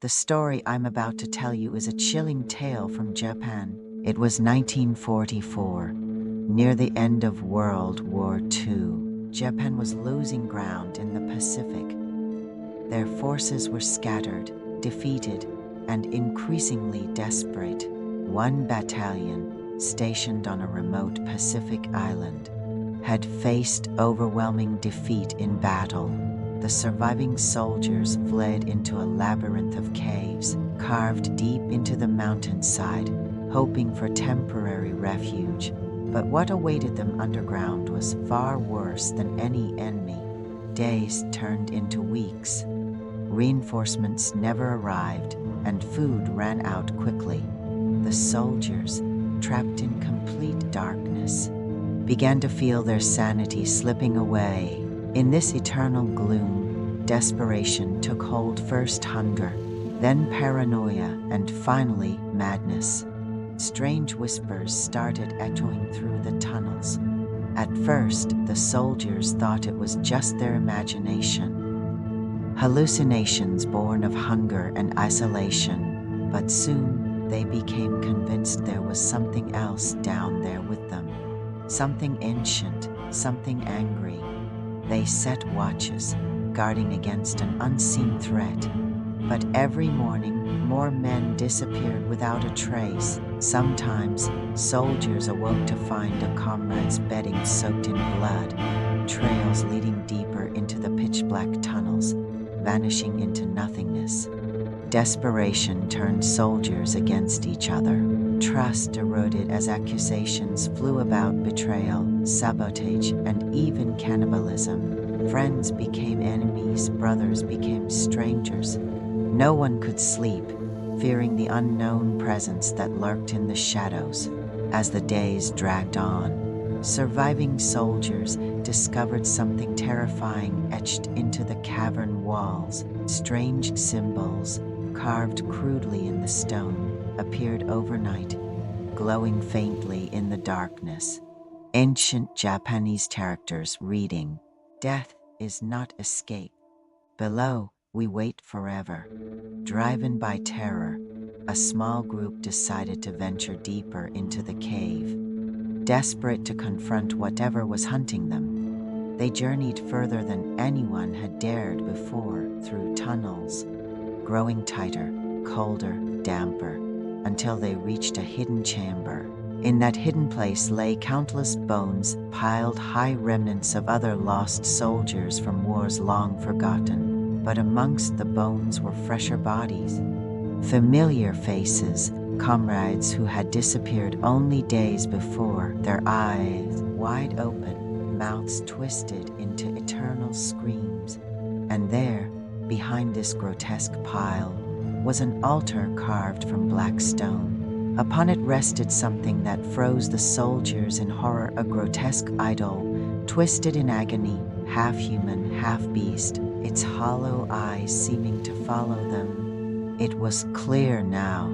The story I'm about to tell you is a chilling tale from Japan. It was 1944, near the end of World War II. Japan was losing ground in the Pacific. Their forces were scattered, defeated, and increasingly desperate. One battalion, stationed on a remote Pacific island, had faced overwhelming defeat in battle. The surviving soldiers fled into a labyrinth of caves, carved deep into the mountainside, hoping for temporary refuge. But what awaited them underground was far worse than any enemy. Days turned into weeks. Reinforcements never arrived, and food ran out quickly. The soldiers, trapped in complete darkness, began to feel their sanity slipping away. In this eternal gloom, desperation took hold. First hunger, then paranoia, and finally madness. Strange whispers started echoing through the tunnels. At first, the soldiers thought it was just their imagination. Hallucinations born of hunger and isolation, but soon they became convinced there was something else down there with them. Something ancient, something angry. They set watches, guarding against an unseen threat. But every morning, more men disappeared without a trace. Sometimes, soldiers awoke to find a comrade's bedding soaked in blood, trails leading deeper into the pitch-black tunnels, vanishing into nothingness. Desperation turned soldiers against each other. Trust eroded as accusations flew about betrayal, sabotage, and even cannibalism. Friends became enemies, brothers became strangers. No one could sleep, fearing the unknown presence that lurked in the shadows. As the days dragged on, surviving soldiers discovered something terrifying etched into the cavern walls. Strange symbols, carved crudely in the stone, appeared overnight, glowing faintly in the darkness. Ancient Japanese characters reading, "Death is not escape. Below, we wait forever." Driven by terror, a small group decided to venture deeper into the cave. Desperate to confront whatever was hunting them, they journeyed further than anyone had dared before, through tunnels, growing tighter, colder, damper, until they reached a hidden chamber. In that hidden place lay countless bones, piled high, remnants of other lost soldiers from wars long forgotten. But amongst the bones were fresher bodies, familiar faces, comrades who had disappeared only days before, their eyes wide open, mouths twisted into eternal screams. And there, behind this grotesque pile, was an altar carved from black stone. Upon it rested something that froze the soldiers in horror, a grotesque idol, twisted in agony, half human, half beast, its hollow eyes seeming to follow them. It was clear now.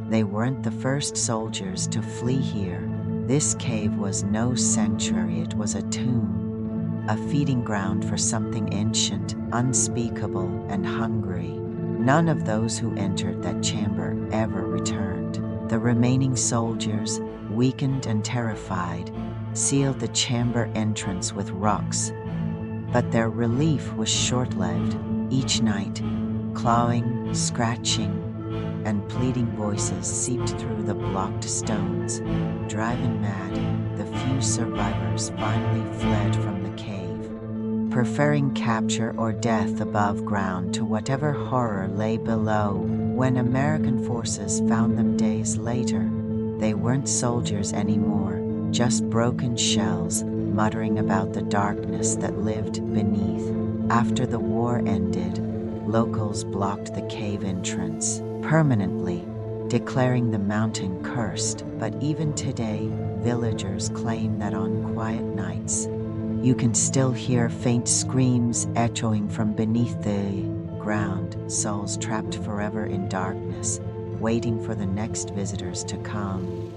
They weren't the first soldiers to flee here. This cave was no sanctuary, it was a tomb, a feeding ground for something ancient, unspeakable, and hungry. None of those who entered that chamber ever returned. The remaining soldiers, weakened and terrified, sealed the chamber entrance with rocks. But their relief was short-lived. Each night, clawing, scratching, and pleading voices seeped through the blocked stones. Driven mad, the few survivors finally fled from the cave, preferring capture or death above ground to whatever horror lay below. When American forces found them days later, they weren't soldiers anymore, just broken shells muttering about the darkness that lived beneath. After the war ended, locals blocked the cave entrance permanently, declaring the mountain cursed. But even today, villagers claim that on quiet nights, you can still hear faint screams echoing from beneath the ground, souls trapped forever in darkness, waiting for the next visitors to come.